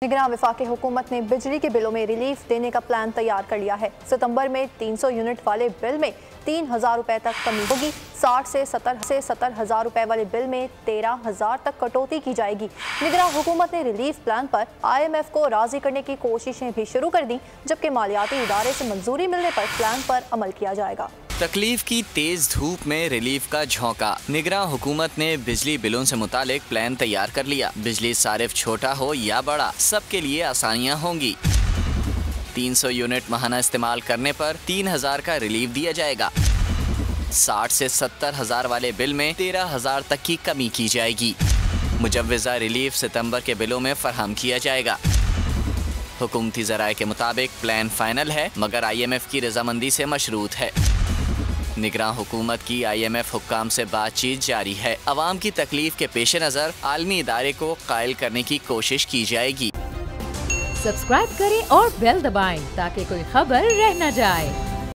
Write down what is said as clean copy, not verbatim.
निगरान वफाकी हुकूमत ने बिजली के बिलों में रिलीफ देने का प्लान तैयार कर लिया है। सितंबर में 300 यूनिट वाले बिल में 3,000 रुपए तक कमी होगी। 60 से 70 हज़ार रुपए वाले बिल में 13,000 तक कटौती की जाएगी। निगरान हुकूमत ने रिलीफ प्लान पर IMF को राजी करने की कोशिशें भी शुरू कर दी, जबकि मालियाती इदारे से मंजूरी मिलने पर प्लान पर अमल किया जाएगा। तकलीफ की तेज धूप में रिलीफ का झोंका। निगरान हुकूमत ने बिजली बिलों से मुतालिक प्लान तैयार कर लिया। बिजली सारिफ छोटा हो या बड़ा, सबके लिए आसानियां होंगी। 300 यूनिट माहाना इस्तेमाल करने पर 3,000 का रिलीफ दिया जाएगा। 60 से 70 हज़ार वाले बिल में 13,000 तक की कमी की जाएगी। मुजव्वज़ा रिलीफ सितंबर के बिलों में फराहम किया जाएगा। हुकूमती ज़राए के मुताबिक प्लान फाइनल है, मगर IMF की रजामंदी से मशरूत है। निगरान हुकूमत की IMF हुक्काम से बातचीत जारी है। अवाम की तकलीफ के पेश नज़र आलमी इदारे को कायल करने की कोशिश की जाएगी। सब्सक्राइब करें और बेल दबाएं ताकि कोई खबर रह न जाए।